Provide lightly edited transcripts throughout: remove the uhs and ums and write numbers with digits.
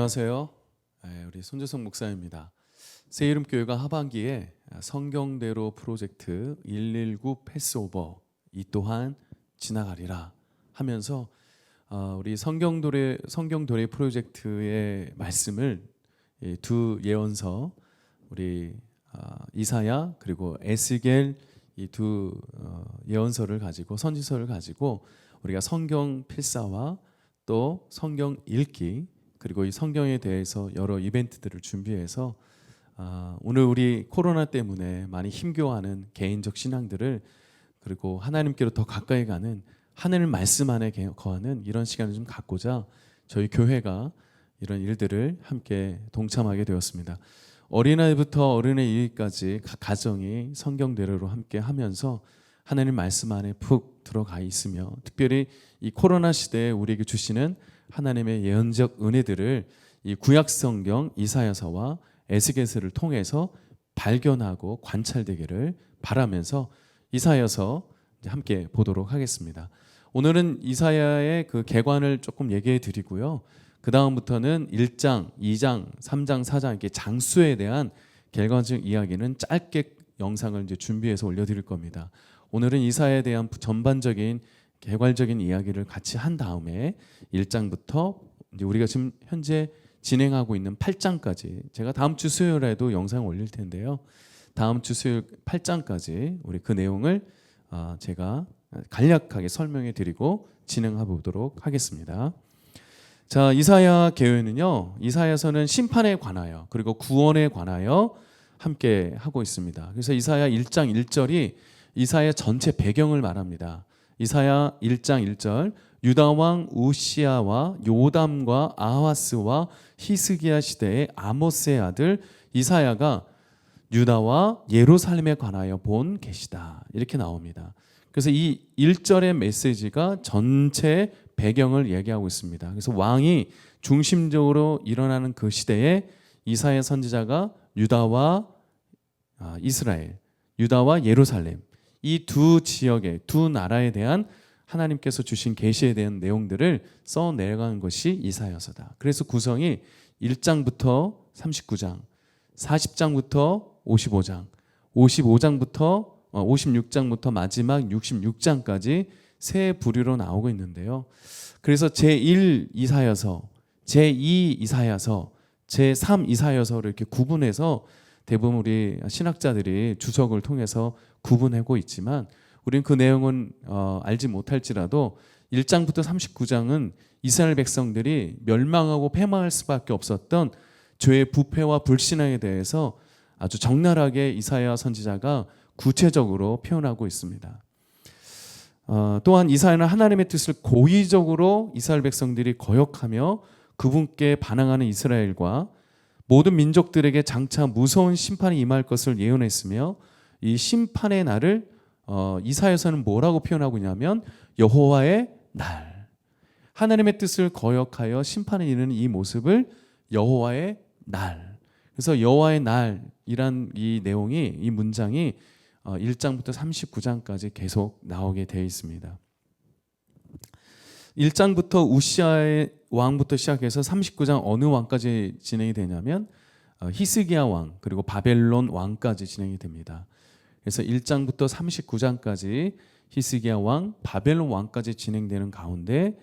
안녕하세요. 우리 손재성 목사입니다. 새이름교회가 하반기에 성경대로 프로젝트 119 패스오버 이 또한 지나가리라 하면서 우리 성경도래 프로젝트의 말씀을 두 예언서 우리 이사야 그리고 에스겔 이 두 예언서를 가지고 선지서를 가지고 우리가 성경 필사와 또 성경 읽기 그리고 이 성경에 대해서 여러 이벤트들을 준비해서 오늘 우리 코로나 때문에 많이 힘겨워하는 개인적 신앙들을 그리고 하나님께로 더 가까이 가는 하늘 말씀 안에 거하는 이런 시간을 좀 갖고자 저희 교회가 이런 일들을 함께 동참하게 되었습니다. 어린아이부터 어른의 일까지 각 가정이 성경대로로 함께 하면서 하나님 말씀 안에 푹 들어가 있으며 특별히 이 코로나 시대에 우리에게 주시는 하나님의 예언적 은혜들을 이 구약 성경 이사야서와 에스겔서를 통해서 발견하고 관찰되기를 바라면서 이사야서 함께 보도록 하겠습니다. 오늘은 이사야의 그 개관을 조금 얘기해 드리고요. 그 다음부터는 1장, 2장, 3장, 4장 이렇게 장수에 대한 결과적 이야기는 짧게 영상을 이제 준비해서 올려드릴 겁니다. 오늘은 이사야에 대한 전반적인 개괄적인 이야기를 같이 한 다음에 1장부터 이제 우리가 지금 현재 진행하고 있는 8장까지 제가 다음 주 수요일에도 영상을 올릴 텐데요. 다음 주 수요일 8장까지 우리 그 내용을 제가 간략하게 설명해 드리고 진행해 보도록 하겠습니다. 자, 이사야 계획은요. 이사야서는 심판에 관하여 그리고 구원에 관하여 함께 하고 있습니다. 그래서 이사야 1장 1절이 이사야 전체 배경을 말합니다. 이사야 1장 1절 유다 왕 우시아와 요담과 아하스와 히스기야 시대의 아모스의 아들 이사야가 유다와 예루살렘에 관하여 본 계시다 이렇게 나옵니다. 그래서 이 1절의 메시지가 전체 배경을 얘기하고 있습니다. 그래서 왕이 중심적으로 일어나는 그 시대에 이사야 선지자가 유다와 이스라엘, 유다와 예루살렘 이 두 지역의 두 나라에 대한 하나님께서 주신 계시에 대한 내용들을 써 내려가는 것이 이사야서다. 그래서 구성이 1장부터 39장, 40장부터 55장, 56장부터 마지막 66장까지 세 부류로 나오고 있는데요. 그래서 제1 이사야서, 제2 이사야서, 제3 이사야서를 이렇게 구분해서 대부분 우리 신학자들이 주석을 통해서 구분하고 있지만 우리는 그 내용은 알지 못할지라도 1장부터 39장은 이스라엘 백성들이 멸망하고 패망할 수밖에 없었던 죄의 부패와 불신앙에 대해서 아주 적나라하게 이사야 선지자가 구체적으로 표현하고 있습니다. 또한 이사야는 하나님의 뜻을 고의적으로 이스라엘 백성들이 거역하며 그분께 반항하는 이스라엘과 모든 민족들에게 장차 무서운 심판이 임할 것을 예언했으며 이 심판의 날을 이사야서는 뭐라고 표현하고 있냐면 여호와의 날, 하나님의 뜻을 거역하여 심판에 이르는 이 모습을 여호와의 날. 그래서 여호와의 날이란 이 내용이 이 문장이 1장부터 39장까지 계속 나오게 되어 있습니다. 1장부터 우시아의 왕부터 시작해서 39장 어느 왕까지 진행이 되냐면 히스기야 왕 그리고 바벨론 왕까지 진행이 됩니다. 그래서 1장부터 39장까지 히스기야 왕, 바벨론 왕까지 진행되는 가운데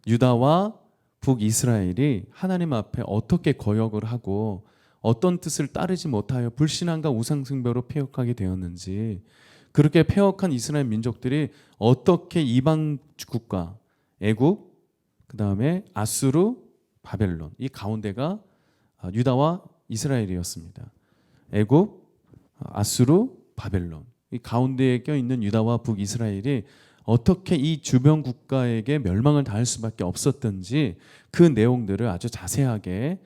유다와 북이스라엘이 하나님 앞에 어떻게 거역을 하고 어떤 뜻을 따르지 못하여 불신앙과 우상숭배로 패역하게 되었는지, 그렇게 패역한 이스라엘 민족들이 어떻게 이방 국가 애굽, 그 다음에 아수르, 바벨론 이 가운데가 유다와 이스라엘이었습니다. 애굽, 아수르, 바벨론 이 가운데에 껴있는 유다와 북이스라엘이 어떻게 이 주변 국가에게 멸망을 당할 수밖에 없었던지 그 내용들을 아주 자세하게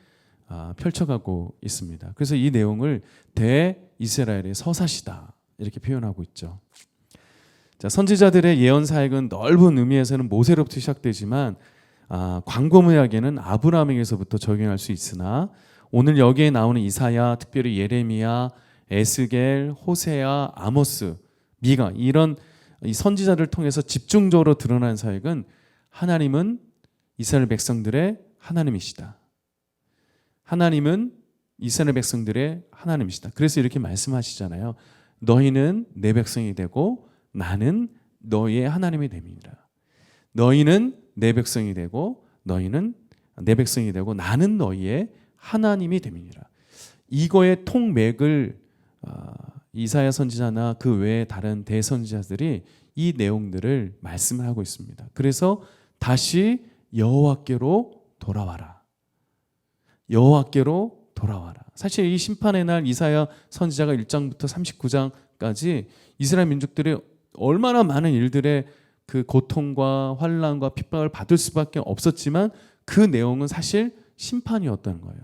펼쳐가고 있습니다. 그래서 이 내용을 대이스라엘의 서사시다 이렇게 표현하고 있죠. 자, 선지자들의 예언 사역은 넓은 의미에서는 모세로부터 시작되지만 광고문학에는 아브라함에게서부터 적용할 수 있으나 오늘 여기에 나오는 이사야, 특별히 예레미야, 에스겔, 호세아, 아모스, 미가 이런 이 선지자를 통해서 집중적으로 드러난 사역은 하나님은 이스라엘 백성들의 하나님이시다. 하나님은 이스라엘 백성들의 하나님이시다. 그래서 이렇게 말씀하시잖아요. 너희는 내 백성이 되고 나는 너희의 하나님이 됨이니라. 너희는 내 백성이 되고 너희는 내 백성이 되고 나는 너희의 하나님이 됨이니라. 이거의 통맥을 이사야 선지자나 그 외에 다른 대선지자들이 이 내용들을 말씀을 하고 있습니다. 그래서 다시 여호와께로 돌아와라. 여호와께로 돌아와라. 사실 이 심판의 날 이사야 선지자가 1장부터 39장까지 이스라엘 민족들이 얼마나 많은 일들의 그 고통과 환난과 핍박을 받을 수밖에 없었지만 그 내용은 사실 심판이었다는 거예요.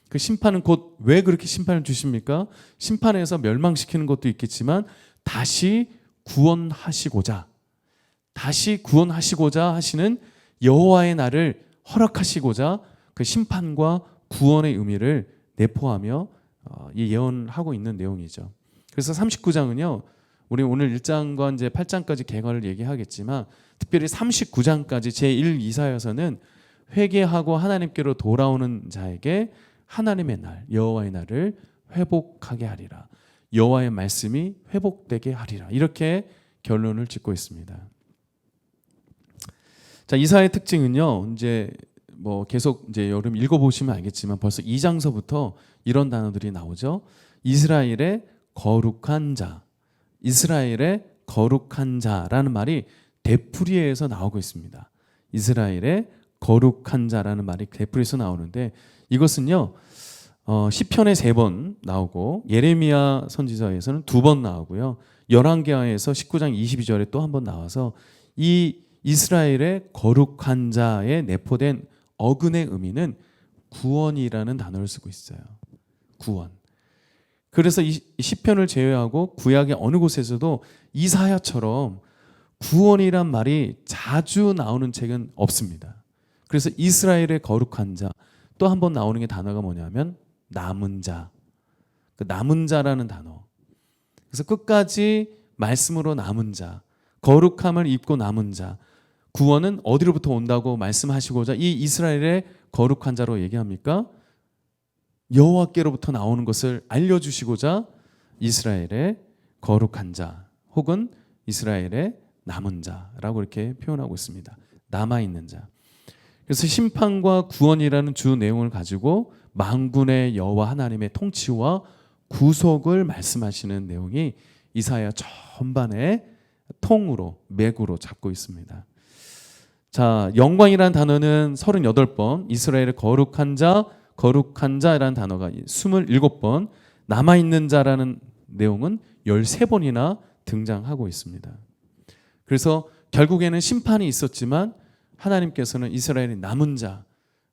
그 심판은 곧 왜 그렇게 심판을 주십니까? 심판에서 멸망시키는 것도 있겠지만 다시 구원하시고자 하시는 여호와의 날을 허락하시고자 그 심판과 구원의 의미를 내포하며 예언하고 있는 내용이죠. 그래서 39장은요. 우리 오늘 1장과 이제 8장까지 개괄을 얘기하겠지만 특별히 39장까지 제1 이사야서는 회개하고 하나님께로 돌아오는 자에게 하나님의 날, 여호와의 날을 회복하게 하리라. 여호와의 말씀이 회복되게 하리라. 이렇게 결론을 짓고 있습니다. 자, 이사야의 특징은요. 이제 뭐 계속 이제 여러분 읽어보시면 알겠지만 벌써 2장서부터 이런 단어들이 나오죠. 이스라엘의 거룩한 자, 이스라엘의 거룩한 자라는 말이 데프리에서 나오고 있습니다. 이스라엘의 거룩한 자라는 말이 데프리에서 나오는데 이것은요 시편에 3번 나오고 예레미야 선지서에서는 2번 나오고요. 열왕기하에서 19장 22절에 또 한 번 나와서 이 이스라엘의 거룩한 자에 내포된 어근의 의미는 구원이라는 단어를 쓰고 있어요. 구원. 그래서 이 시편을 제외하고 구약의 어느 곳에서도 이사야처럼 구원이란 말이 자주 나오는 책은 없습니다. 그래서 이스라엘의 거룩한 자, 또 한 번 나오는 게 단어가 뭐냐면 남은 자. 그 남은 자라는 단어. 그래서 끝까지 말씀으로 남은 자, 거룩함을 입고 남은 자. 구원은 어디로부터 온다고 말씀하시고자 이 이스라엘의 거룩한 자로 얘기합니까? 여호와께로부터 나오는 것을 알려주시고자 이스라엘의 거룩한 자 혹은 이스라엘의 남은 자라고 이렇게 표현하고 있습니다. 남아있는 자. 그래서 심판과 구원이라는 주 내용을 가지고 만군의 여호와 하나님의 통치와 구속을 말씀하시는 내용이 이사야 전반의 통으로 맥으로 잡고 있습니다. 자, 영광이라는 단어는 38번, 이스라엘의 거룩한 자라는 단어가 27번, 남아있는 자라는 내용은 13번이나 등장하고 있습니다. 그래서 결국에는 심판이 있었지만 하나님께서는 이스라엘의 남은 자,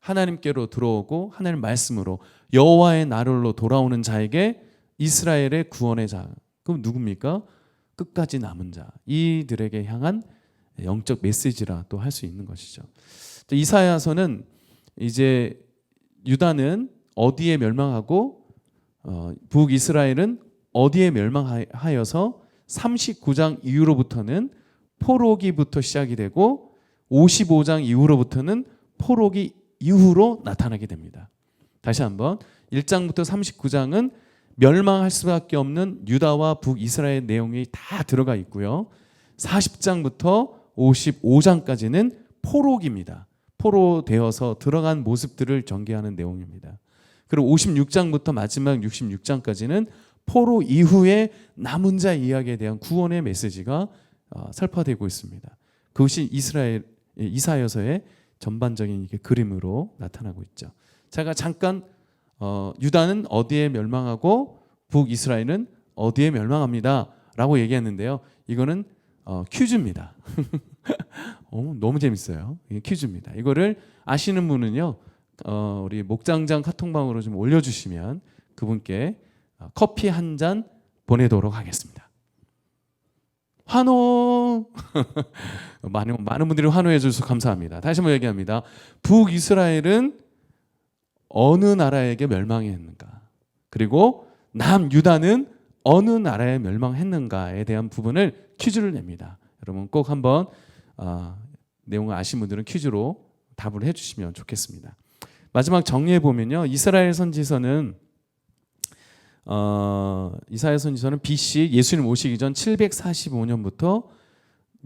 하나님께로 들어오고 하나님 말씀으로 여호와의 나라로 돌아오는 자에게 이스라엘의 구원의 자, 그럼 누굽니까? 끝까지 남은 자, 이들에게 향한 영적 메시지라 또 할 수 있는 것이죠. 이사야서는 이제 유다는 어디에 멸망하고 북이스라엘은 어디에 멸망하여서 39장 이후로부터는 포로기부터 시작이 되고 55장 이후로부터는 포로기 이후로 나타나게 됩니다. 다시 한번 1장부터 39장은 멸망할 수밖에 없는 유다와 북이스라엘 내용이 다 들어가 있고요. 40장부터 55장까지는 포로기입니다. 포로되어서 들어간 모습들을 전개하는 내용입니다. 그리고 56장부터 마지막 66장까지는 포로 이후의 남은 자 이야기에 대한 구원의 메시지가 설파되고 있습니다. 그것이 이사야서의 전반적인 그림으로 나타나고 있죠. 제가 잠깐 유다는 어디에 멸망하고 북이스라엘은 어디에 멸망합니다 라고 얘기했는데요. 이거는 퀴즈입니다. 너무 재밌어요. 이게 퀴즈입니다. 이거를 아시는 분은요, 우리 목장장 카톡방으로 좀 올려주시면 그분께 커피 한 잔 보내도록 하겠습니다. 환호! 많은 분들이 환호해 주셔서 감사합니다. 다시 한번 얘기합니다. 북이스라엘은 어느 나라에게 멸망했는가? 그리고 남유다는 어느 나라에 멸망했는가에 대한 부분을 퀴즈를 냅니다. 여러분 꼭 한번 내용을 아신 분들은 퀴즈로 답을 해주시면 좋겠습니다. 마지막 정리해 보면요, 이스라엘 선지서는 이사야 선지서는 BC 예수님 오시기 전 745년부터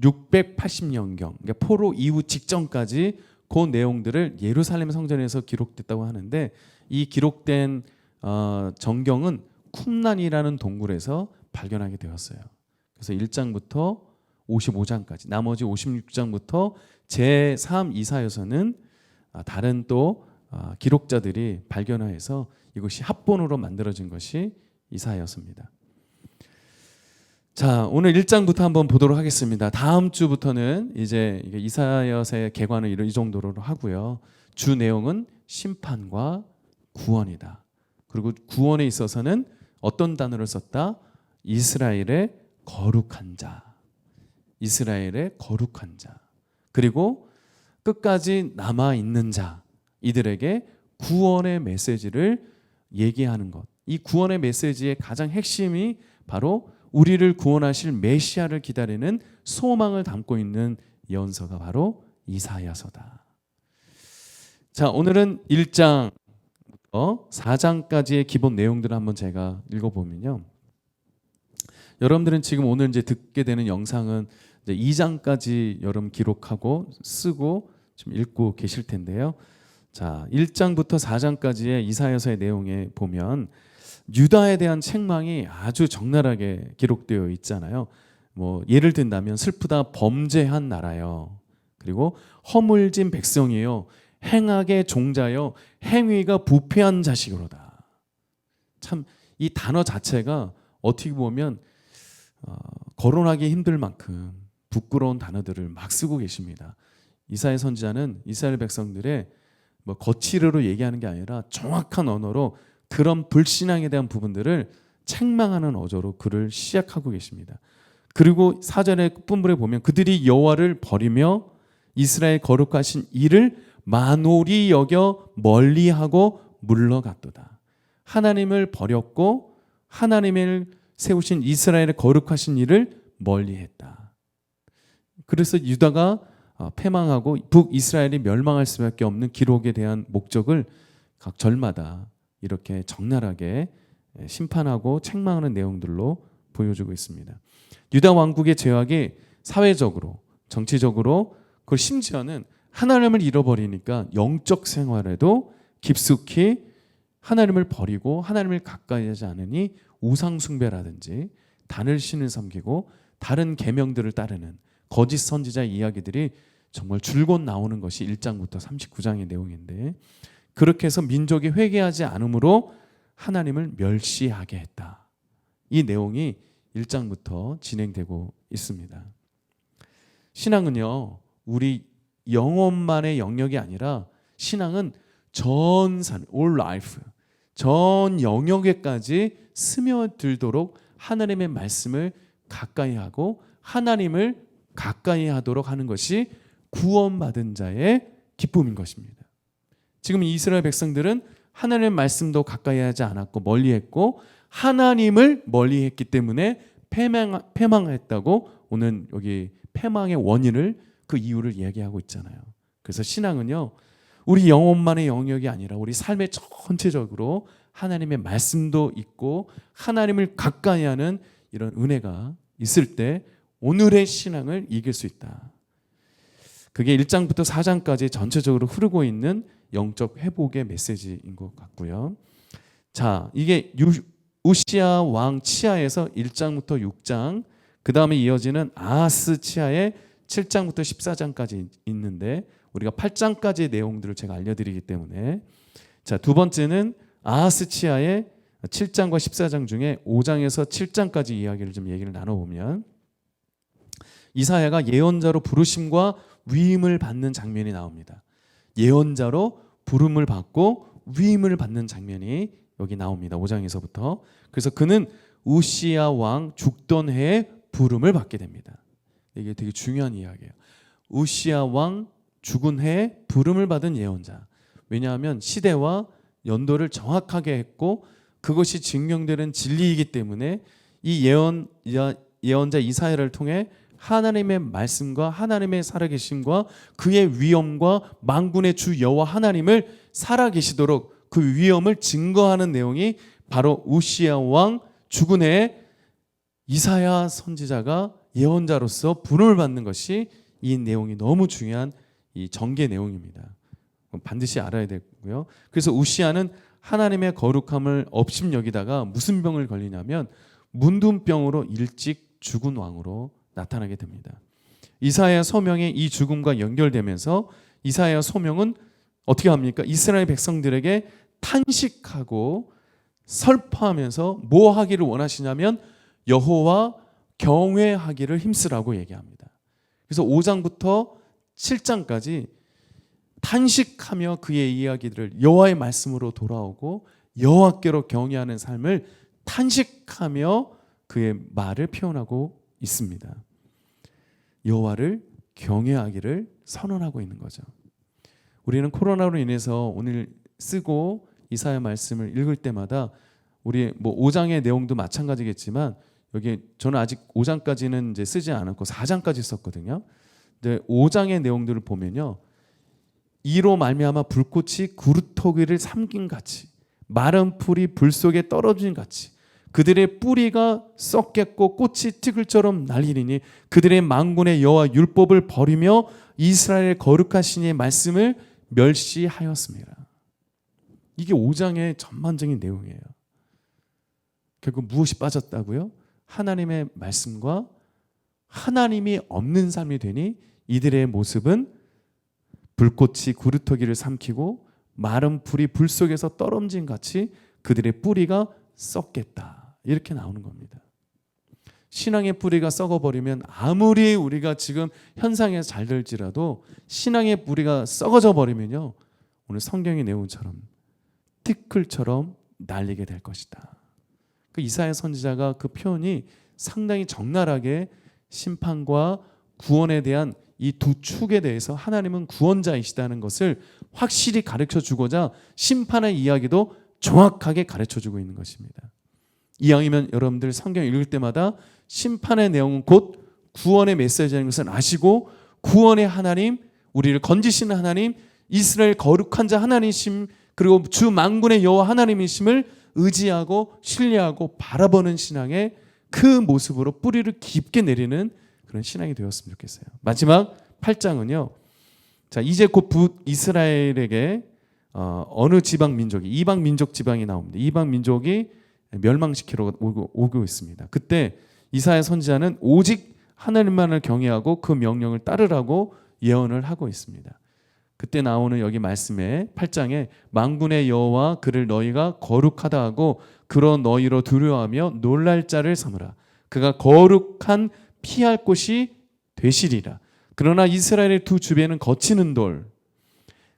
680년경, 그러니까 포로 이후 직전까지 그 내용들을 예루살렘 성전에서 기록됐다고 하는데, 이 기록된 정경은 쿰란이라는 동굴에서 발견하게 되었어요. 그래서 1장부터 55장까지, 나머지 56장부터 제3 이사야서는 다른 또 기록자들이 발견하여서 이것이 합본으로 만들어진 것이 이사야서입니다. 자, 오늘 1장부터 한번 보도록 하겠습니다. 다음 주부터는 이제 이사야서의 개관을 이 정도로 하고요. 주 내용은 심판과 구원이다. 그리고 구원에 있어서는 어떤 단어를 썼다? 이스라엘의 거룩한 자. 이스라엘의 거룩한 자. 그리고 끝까지 남아 있는 자. 이들에게 구원의 메시지를 얘기하는 것. 이 구원의 메시지의 가장 핵심이 바로 우리를 구원하실 메시아를 기다리는 소망을 담고 있는 예언서가 바로 이사야서다. 자, 오늘은 1장 4장까지의 기본 내용들을 한번 제가 읽어보면요, 여러분들은 지금 오늘 이제 듣게 되는 영상은 이제 2장까지 여러분 기록하고 쓰고 좀 읽고 계실 텐데요. 자, 1장부터 4장까지의 이사야서의 내용에 보면 유다에 대한 책망이 아주 적나라하게 기록되어 있잖아요. 뭐 예를 든다면 슬프다 범죄한 나라요. 그리고 허물진 백성이요. 행악의 종자요. 행위가 부패한 자식으로다. 참 이 단어 자체가 어떻게 보면 거론하기 힘들 만큼 부끄러운 단어들을 막 쓰고 계십니다. 이사야 선지자는 이스라엘 백성들의 뭐 거칠어로 얘기하는 게 아니라 정확한 언어로 그런 불신앙에 대한 부분들을 책망하는 어조로 글을 시작하고 계십니다. 그리고 4절의 끝부분에 보면 그들이 여호와를 버리며 이스라엘 거룩하신 이를 만홀히 여겨 멀리하고 물러갔도다. 하나님을 버렸고 하나님을 세우신 이스라엘의 거룩하신 이를 멀리했다. 그래서 유다가 패망하고 북이스라엘이 멸망할 수밖에 없는 기록에 대한 목적을 각 절마다 이렇게 적나라하게 심판하고 책망하는 내용들로 보여주고 있습니다. 유다 왕국의 죄악이 사회적으로, 정치적으로, 그리고 심지어는 하나님을 잃어버리니까 영적 생활에도 깊숙이 하나님을 버리고 하나님을 가까이 하지 않으니 우상 숭배라든지 단을 신을 섬기고 다른 계명들을 따르는 거짓 선지자의 이야기들이 정말 줄곧 나오는 것이 1장부터 39장의 내용인데, 그렇게 해서 민족이 회개하지 않으므로 하나님을 멸시하게 했다. 이 내용이 1장부터 진행되고 있습니다. 신앙은요, 우리 영혼만의 영역이 아니라 신앙은 전 산, all life, 전 영역에까지 스며들도록 하나님의 말씀을 가까이 하고 하나님을 가까이 하도록 하는 것이 구원받은 자의 기쁨인 것입니다. 지금 이스라엘 백성들은 하나님의 말씀도 가까이 하지 않았고 멀리했고 하나님을 멀리했기 때문에 패망했다고 오늘 여기 패망의 원인을, 그 이유를 이야기하고 있잖아요. 그래서 신앙은요, 우리 영혼만의 영역이 아니라 우리 삶의 전체적으로 하나님의 말씀도 있고 하나님을 가까이 하는 이런 은혜가 있을 때 오늘의 신앙을 이길 수 있다. 그게 1장부터 4장까지 전체적으로 흐르고 있는 영적 회복의 메시지인 것 같고요. 자, 이게 우시야 왕 치하에서 1장부터 6장, 그 다음에 이어지는 아하스 치하의 7장부터 14장까지 있는데 우리가 8장까지의 내용들을 제가 알려드리기 때문에, 자, 두 번째는 아하스 치하의 7장과 14장 중에 5장에서 7장까지 이야기를 좀 얘기를 나눠보면 이사야가 예언자로 부르심과 위임을 받는 장면이 나옵니다. 예언자로 부름을 받고 위임을 받는 장면이 여기 나옵니다. 5장에서부터. 그래서 그는 우시야 왕 죽던 해에 부름을 받게 됩니다. 이게 되게 중요한 이야기예요. 우시야 왕 죽은 해에 부름을 받은 예언자. 왜냐하면 시대와 연도를 정확하게 했고 그것이 증명되는 진리이기 때문에 이 예언자 이사야를 통해 하나님의 말씀과 하나님의 살아계심과 그의 위엄과 만군의 주 여호와 하나님을 살아계시도록 그 위엄을 증거하는 내용이 바로 우시야 왕 죽은 해에 이사야 선지자가 예언자로서 부름을 받는 것이 이 내용이 너무 중요한 이 전개 내용입니다. 반드시 알아야 되고요. 그래서 우시야는 하나님의 거룩함을 업심여기다가 무슨 병을 걸리냐면 문둥병으로 일찍 죽은 왕으로 나타나게 됩니다. 이사야 소명이 이 죽음과 연결되면서 이사야 소명은 어떻게 합니까? 이스라엘 백성들에게 탄식하고 설파하면서 뭐 하기를 원하시냐면 여호와 경외하기를 힘쓰라고 얘기합니다. 그래서 5장부터 7장까지 탄식하며 그의 이야기들을 여호와의 말씀으로 돌아오고 여호와께로 경외하는 삶을 탄식하며 그의 말을 표현하고 있습니다. 여호와를 경외하기를 선언하고 있는 거죠. 우리는 코로나로 인해서 오늘 쓰고 이사야 말씀을 읽을 때마다 우리 5장의 내용도 마찬가지겠지만 여기 저는 아직 5장까지는 이제 쓰지 않았고 4장까지 썼거든요. 근데 5장의 내용들을 보면요. 이로 말미암아 불꽃이 구루터기를 삼킨 같이 마른 풀이 불 속에 떨어진 같이 그들의 뿌리가 썩겠고 꽃이 티글처럼 날리리니 그들의 만군의 여호와 율법을 버리며 이스라엘의 거룩하신 이의 말씀을 멸시하였습니다. 이게 5장의 전반적인 내용이에요. 결국 무엇이 빠졌다고요? 하나님의 말씀과 하나님이 없는 삶이 되니 이들의 모습은 불꽃이 구루터기를 삼키고 마른 풀이 불 속에서 떨어진 같이 그들의 뿌리가 썩겠다. 이렇게 나오는 겁니다. 신앙의 뿌리가 썩어버리면 아무리 우리가 지금 현상에서 잘 될지라도 신앙의 뿌리가 썩어져 버리면요. 오늘 성경의 내용처럼 티끌처럼 날리게 될 것이다. 그 이사야 선지자가 그 표현이 상당히 적나라하게 심판과 구원에 대한 이 두 축에 대해서 하나님은 구원자이시다는 것을 확실히 가르쳐 주고자 심판의 이야기도 정확하게 가르쳐 주고 있는 것입니다. 이왕이면 여러분들 성경 읽을 때마다 심판의 내용은 곧 구원의 메시지라는 것을 아시고 구원의 하나님, 우리를 건지시는 하나님, 이스라엘 거룩한 자 하나님이심 그리고 주 만군의 여호와 하나님이심을 의지하고 신뢰하고 바라보는 신앙의 그 모습으로 뿌리를 깊게 내리는 그런 신앙이 되었으면 좋겠어요. 마지막 8장은요. 자, 이제 곧 이스라엘에게 어느 지방 민족이 이방 민족 지방이 나옵니다. 이방 민족이 멸망시키러 오고 있습니다. 그때 이사야 선지자는 오직 하나님만을 경외하고 그 명령을 따르라고 예언을 하고 있습니다. 그때 나오는 여기 말씀에 8장에 만군의 여호와 그를 너희가 거룩하다 하고 그런 너희로 두려워하며 놀랄 자를 삼으라. 그가 거룩한 피할 곳이 되시리라. 그러나 이스라엘의 두 주변은 거치는 돌,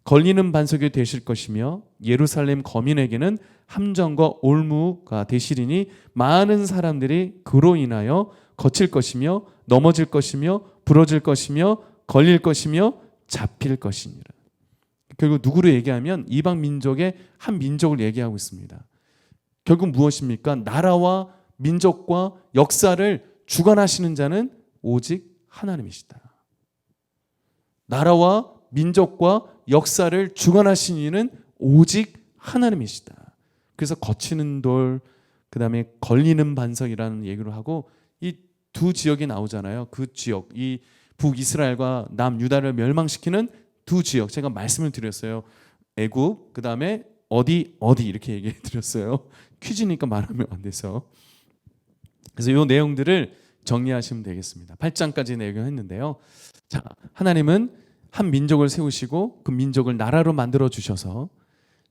걸리는 반석이 되실 것이며 예루살렘 거민에게는 함정과 올무가 되시리니 많은 사람들이 그로 인하여 거칠 것이며 넘어질 것이며 부러질 것이며 걸릴 것이며 잡힐 것이니라. 결국 누구를 얘기하면 이방 민족의 한 민족을 얘기하고 있습니다. 결국 무엇입니까? 나라와 민족과 역사를 주관하시는 자는 오직 하나님이시다. 나라와 민족과 역사를 주관하시는 이는 오직 하나님이시다. 그래서 거치는 돌, 그 다음에 걸리는 반석이라는 얘기를 하고 이 두 지역이 나오잖아요. 그 지역, 이 북이스라엘과 남유다를 멸망시키는 두 지역, 제가 말씀을 드렸어요. 애굽, 그 다음에 어디 이렇게 얘기해 드렸어요. 퀴즈니까 말하면 안 돼서. 그래서 이 내용들을 정리하시면 되겠습니다. 8장까지 내용을 했는데요. 자, 하나님은 한 민족을 세우시고 그 민족을 나라로 만들어 주셔서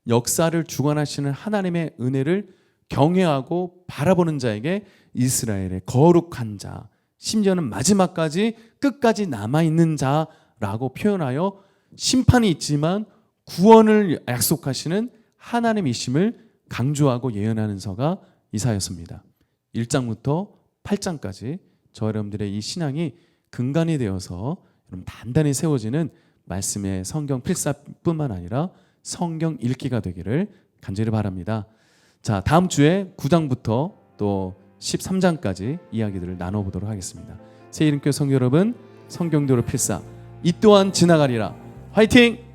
역사를 주관하시는 하나님의 은혜를 경외하고 바라보는 자에게 이스라엘의 거룩한 자, 심지어는 마지막까지 끝까지 남아있는 자라고 표현하여 심판이 있지만 구원을 약속하시는 하나님이심을 강조하고 예언하는 서가 이사야서입니다. 1장부터 8장까지 저 여러분들의 이 신앙이 근간이 되어서 여러분 단단히 세워지는 말씀의 성경 필사뿐만 아니라 성경 읽기가 되기를 간절히 바랍니다. 자, 다음 주에 9장부터 또 13장까지 이야기들을 나눠보도록 하겠습니다. 새 이름교회 성도 여러분, 성경대로 필사 이 또한 지나가리라. 화이팅!